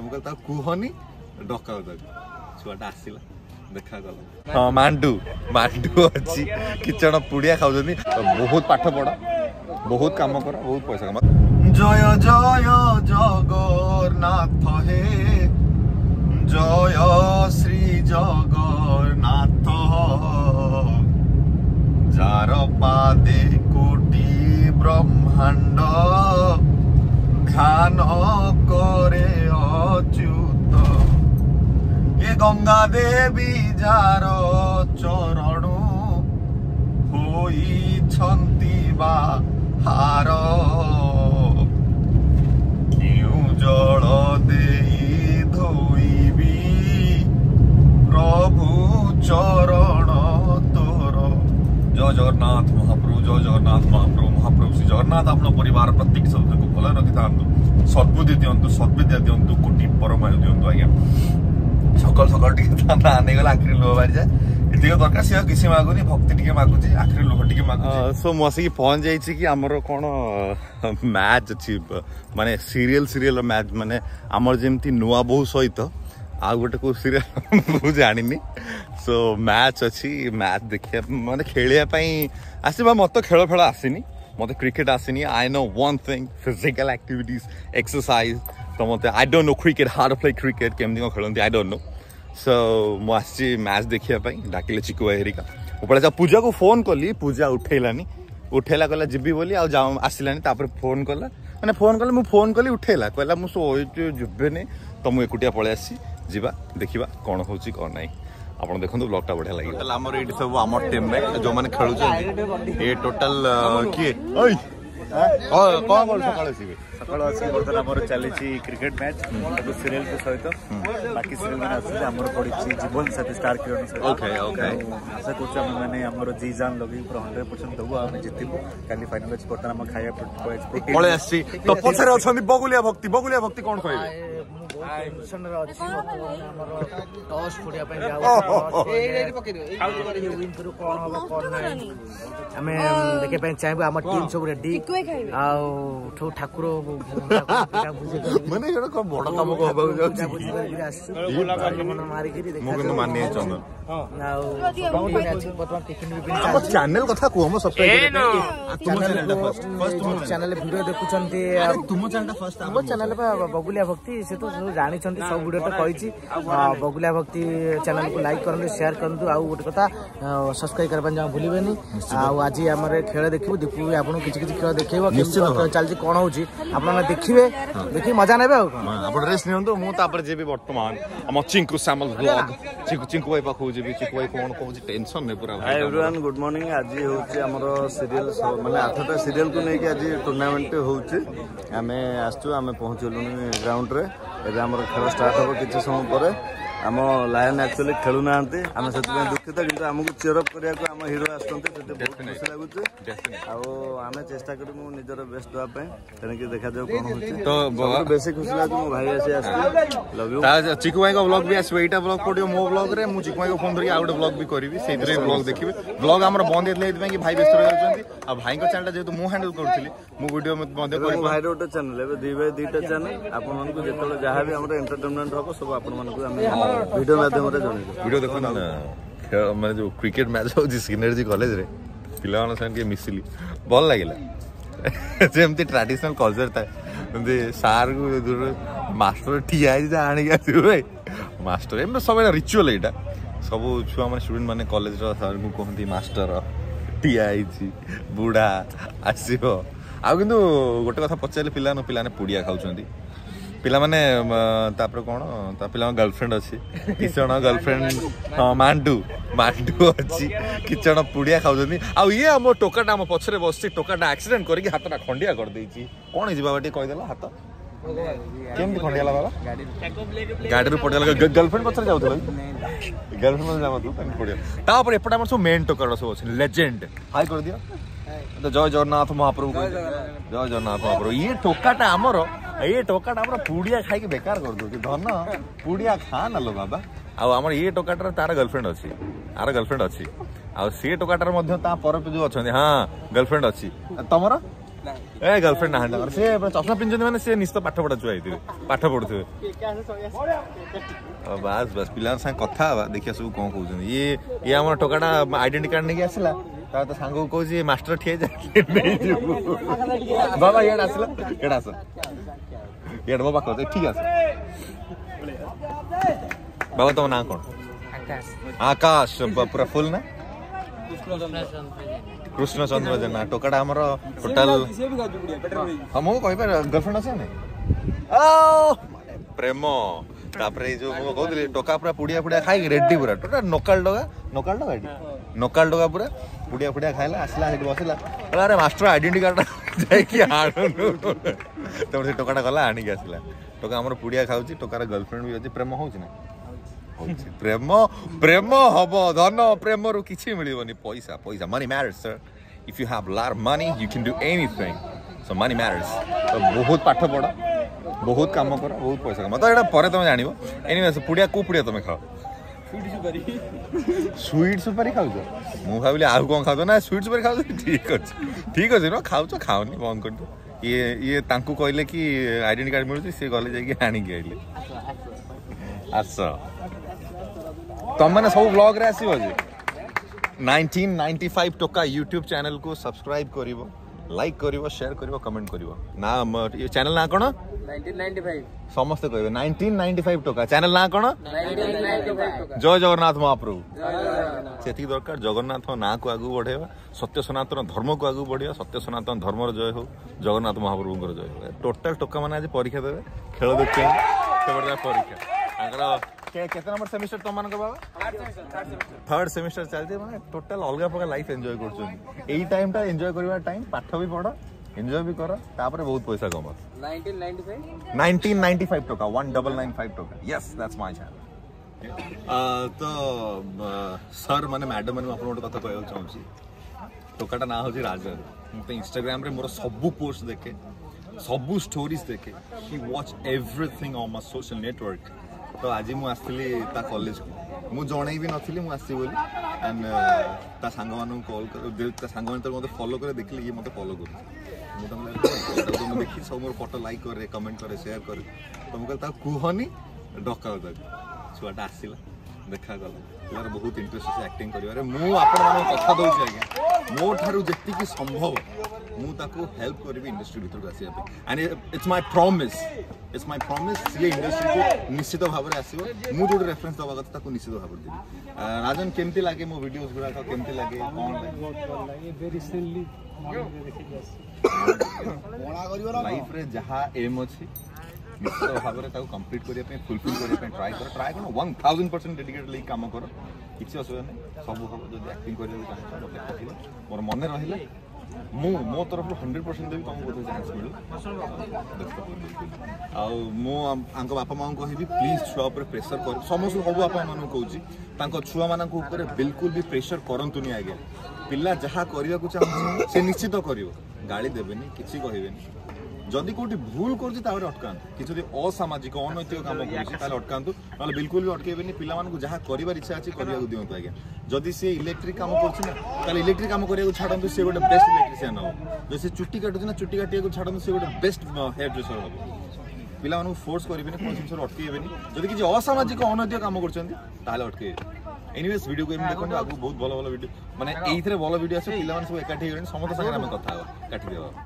मुझे कहनी डकाओ छुआटा आसला देखा गला हाँ मांडू मांडू अच्छी किचन पुड़िया खाऊ बहुत पाठ पढ़ बहुत काम कर बहुत पैसा कमा जय जय जगन्नाथ हे जय श्री जगन्नाथ जार पादे कोटि ब्रह्मांड ध्यान करे अच्युत ये गंगा देवी जार चरण होई छंती बाहार क्यों जल देई धोइबी प्रभु चरण तोर जय जगन्नाथ महाप्रभु जय जगन्नाथ महाप्रभु महाप्रभु श्री जगन्नाथ अपना परिवार प्रत्येक सदस्य को भल रखि था सद्बुद्धि दिंतु सद्विद्या दिंतु कोटि परमायु दिंतु आज्ञा सकाल सकाल गला आखिरी लुह बाहरी जाए ये दरकार सी किसी मागुनि भक्ति टे मागुची आखिरी लुह टे मागुची सो मुझे पहुंच जाइए कि आमर कौन मैच अच्छी माने सीरियल मैच माने आमर जमती नुआ बहु सहित आ गोटे को सीरियल मुझे जानी सो मैच अच्छी मैच देखिए माने खेलियापाई आसवा मत खेल फेल आसनी मत क्रिकेट आसनी I know one thing physical activities exercise तो मत I don't know cricket how to play cricket केमती कौन खेलती आई डोंट नो सो मुझे मैच देखापी डाकिले चिकू भाई हेरिका मुझे पूजा को फोन कली पूजा उठेलानी उठेला कहला जीवी बोली आसलानी फोन कला मैंने फोन कले मुझे फोन कली उठेला कहला मुझे जीवेनि तो मुझे एकुटिया पलि आसी जीवा देखा कौन हो कौन ना आप देखो ब्लॉगटा बढ़िया लगे आमर ये सब आम टीम में जो मैंने खेलुं ये टोटाल किए कौन कौन सकाल सकाल आसी बर्तमान आमर चली क्रिकेट मैच सीरियल के सहित बाकी सीरियल मैंने आसुचे आमर पड़ी जीवन साथी स्टार किरण ओके ओके आशा करूँ आम मैंने आमर जी जान लगे पूरा 100% देवु आम जितबू काली फाइनल अच्छी बर्तमान आम खाया पळे आसी तो पछरे अछंदी बगुलिया भक्ति कौन कहबे टेंशन रे अछि टॉस पड़िया पे जाउ विन करू कोन होबो कोन नै हमें देखे पे चाहबो हमर टीम सब रेडी आ ठो ठाकुर माने एटा को बड़ काम को होबो जाउछि मारी गिरी देखा मो माने चंदन बर्तमान टिफिन भी चैनल कथा को हम सब्सक्राइब फर्स्ट चैनल वीडियो देखुचंती तुम चैनल फर्स्ट हम चैनल बगुलिया भक्ति से तो जानी सब वीडियो तो कही बगुलिया भक्ति चैनल को लाइक करते शेयर करते आउ गोटे कथा सब्सक्राइब करबा जा भूलिबेनी आज आम खेल देखू दीपू आपन किछि खेल देखैबो चलछि कोन होछि आपन देखिबे देखि मजा नेबे आपण रेस्ट नियंतु मु तापर जेबी वर्तमान हम चिंकू सामल व्लॉग चिंकू भाई पाखु जेबी चिंकू भाई कोन कहू टेंशन ने पूरा हाय एवरीवन गुड मॉर्निंग आज होछि हमरो सीरियल माने 8टा सीरियल को नेकी आज टूर्नामेंट होछि आमे आस्तु आमे पहुंचलु ग्राउंड रे एबे हमर खेल स्टार्ट हो किछि समय पर आम लायन एक्चुअली खेलु ना आम से दुखित कि आमको चेयर अप करने आम हिरो आसते बहुत खुशी लगुच आम चेष्टा कर निजर बेस्ट देवाई तेणुक देखा जाऊ कौन हो बेसी खुशी लगे मो भाई आसी लव यू चिकू भाई ब्लॉग भी आसो यहाँ ब्लॉग पड़ो मो ब्लॉग रे मु चिकू भाई को फोन धरिक आउ गोटे ब्लॉग भी करी से ब्लॉग देखिए ब्लॉग आम बंद होता कि भाई व्यस्त रही भाई चैनल जेहतु मु हैंडल करी मु वीडियो भाई गोटे चैनल दुई भाई दुईटा चैनल आपको जो जहाँ भी आम एंटरटेनमेंट हम सब आप वीडियो माध्यम वीडियो देखो ना मैं जो क्रिकेट मैच हो सिनर्जी कॉलेज रे पिला संगे मिसिली भल लगे जमती ट्रेडिशनल कल्चर था सार को मास्टर ठिया आनिक भाई मास्टर एम सब रिचुअल यहाँ सब छुआ मैंने स्टूडेंट मैंने कॉलेज सार को कहते मास्टर ठिया बुढ़ा आसो आ कि गोटे कथा पचारे पिलाने पुड़िया खाऊँ पिला माने तापर कौन पिला गर्लफ्रेंड अच्छी किस जन गर्लफ्रेंड हाँ मांडू अच्छी किस जन पुड़िया खाऊँ आउ ये आम टोकाटा आम पछरे बस टोकाटा एक्सीडेंट करके हाथटा खंडिया कर देछि कौन है बाबा कहीदेल हाथ केमती खंडिया बाबा गाड़ी पड़िया गर्लफ्रेंड पछरे जाऊ गर्लफ्रेंड पड़िया एपटे आम सब मेन टोकाटा सब अच्छे लेजेंड हाई कर दिया जय जगन्नाथ महाप्रभु जय जगन्नाथ महाप्रभु ये टोकाटा आमर ये टोकाटा आम पुड़िया खाई बेकार कर दो धन पुड़िया खा ना लो बाबा आम ये टोकाटार तार गर्लफ्रेंड अच्छी आर गर्लफ्रेंड अच्छी आ सी टोकाटार जो अच्छा हाँ गर्लफ्रेंड अच्छी तुमर ए गर्लफ्रेंड ना से चश्मा पिंधुଛନ୍ତି ମାନେ ସେ ନିଶ୍ଚିତ ପାଠ ପଢା ଛୁଆ ହେଇଥିବେ ପାଠ ପଢୁଥିବେ ବାସ୍ ବାସ୍ ପିଲାଙ୍କ ସାଙ୍ଗେ କଥା ହବା ଦେଖିଆ ସବୁ କଣ କହୁଛନ୍ତି ଇଏ ଆମର ଟୋକାଟା ଆଇଡେଣ୍ଟି कार्ड ନେଇକି ଆସିଲା ତା ତ ସାଙ୍ଗକୁ କହୁଛି ମାଷ୍ଟର ଠିଆ ଯାଇକି ନେଇଯିବୁ ବାବା ଇଆଡେ ଆସିଲା ଇଆଡେ ଆସ ଇଆଡେ ବାବା କହ ଠିକ আছে बाबा तुम ना कौन आकाश पूरा फुल ना कृष्ण चंद्र जेना टोकाटा हमर टोटल हम कहि पार गर्लफ्रेंड আছে ना प्रेम तापरे जो मो कहतली टोका पूरा पुडिया पुडिया खाई रेडी पूरा टोटा नोकाल डोगा पूरा पुडिया पुडिया खाइला आसला हेड बसला अरे मास्टर आइडेंटिटी कार्ड जाय कि आनु तब से टोकाटा गला आनी के आसला टोका हमर पुडिया खाउची टोकार गर्लफ्रेंड भी अछि प्रेम होउची ना प्रेम प्रेम हबो धन प्रेम रु किछि मिलिबोनी पैसा पैसा money matters sir if you have lot of money you can do anything so money matters तो बहुत पाठ पढ बहुत काम कर बहुत पैसा कमा तो एटा परे तुम जानिबो एनीवेज पुडिया को पुडिया तुम खाओ स्वीट सुपारी खाऊ मु भाबिले आउ कोन खाओ ना स्वीट सुपारी खाऊ ठीक अछि न खाऊ खाओनी बंद कर ये तांकू कहले कि आइडेंटिटी कार्ड मिलुची से गले जाई आनी के आइले अच्छा तुम मैंने सब ब्लॉग रे आसीबो जे 1995 टोका यूट्यूब चैनल को सब्सक्राइब करिवो लाइक करिवो शेयर करिवो कमेंट करिवो ना ये चैनल ना कोन 1995 समस्त कहबे 1995 टोका चैनल ना कोन 1995 टोका जय जगन्नाथ महाप्रभु सेती दरकार जगन्नाथ ना को आगु बढ़ेबा सत्य सनातन धर्म को आगु बढ़िया सत्य सनातन धर्मर जय हो जगन्नाथ महाप्रभु कर जय हो टोटल टोका माने आज परीक्षा देबे खेल देखते बड़ा परीक्षा केते नंबर सेमिस्टर तुम मान बाबा थर्ड सेमिस्टर चलते माने टोटल अलग प्रकार लाइफ एंजॉय करछन एई टाइम टा एंजॉय करबा टाइम पाठ भी पढ़ एंजॉय भी कर तापर बहुत पैसा कमा 1995 टोका 1995 टोका यस दैट्स माय चैनल तो सर माने मैडम माने आपन कथा कहय चाहूची टोकाटा ना होजी राजन मते इंस्टाग्राम रे मोर सब पोस्ट देखे सब स्टोरीज देखे ही watch everything on my social network तो आज मु आसली ता कॉलेज को मु जणै भी नथिली मु आसी बोली एंड ता संग मानु कॉल कर ता संग मान तो मते फॉलो करे देखली ये मते फॉलो कर मु तमले देखि सब मोर फोटो लाइक करे कमेंट करे शेयर करे तो मु ता कुहनी डका ता छुआटा आसीला देखा गला यार बहुत इंटरेस्ट से एक्टिंग करिवारे मु आपन मानु कथा दउछि आगे मो थारु जेति की संभव मु ताको हेल्प करबी इंडस्ट्री भीतर आसिया पे एंड इट्स माय प्रॉमिस ये इंडस्ट्री को निश्चित भाव में आसीबो मु जो रेफरेंस दबा कथा ताको निश्चित भाव देबी राजन केमती लागे मो वीडियोस गुरा का केमती लागे कोन लागे वेरी सिली लाइफ रे जहा एम अछि निश्चित भाव में ताको कंप्लीट करिया पे फुलफिल करिया पे ट्राई करो 1000% डेडिकेटेड ले काम करो किछि असुविधा नै सब हो जदी एक्टिंग करिया चाहे मोर मने रहिला मो तरफ 100% देवी तुमको बोलते चांस मिलू आ मो आंको बापा मां को कहबी प्लीज छुआ ऊपर प्रेशर कर समस्त सब बापा मां कहूची तांको छुआ मानन को ऊपर बिल्कुल भी प्रेशर करंतुनी आगे पिल्ला जहा करिया को चाहू से निश्चित करियो गाली देबेनी किछि कहबेनी जदि कोटी भूल करछि तावरे अटकान कि जदि असामाजिक अनैतिक काम करछि ताले अटकांतु नाले बिल्कुल भी अटकेबेनी पिल्ला मानन को जहा करिवार इच्छा अछि करिया को दियंतु आगे जदि से इलेक्ट्रिक काम करछि ना ताले इलेक्ट्रिक काम करिया को छाडंतु से गोटे बेस्ट इलेक्ट्रिशियन हो जो से चुट्टी काटुछि ना चुट्टी काटिया को छाडंतु से गोटे बेस्ट हेयर ड्रेसर हो पिल्ला मानन को फोर्स करिबेनी कोन जिंसर अटकेबेनी जदि कि असामाजिक अनैतिक काम करछन्ती ताले अटकेबे एनीवेज वीडियो को एम देखंतु आगु बहुत भलो भलो वीडियो माने एइथरे भलो वीडियो आसे पिल्ला मानन सब एकाठी हेरन समस्त संगे हम कथा काटी देबा।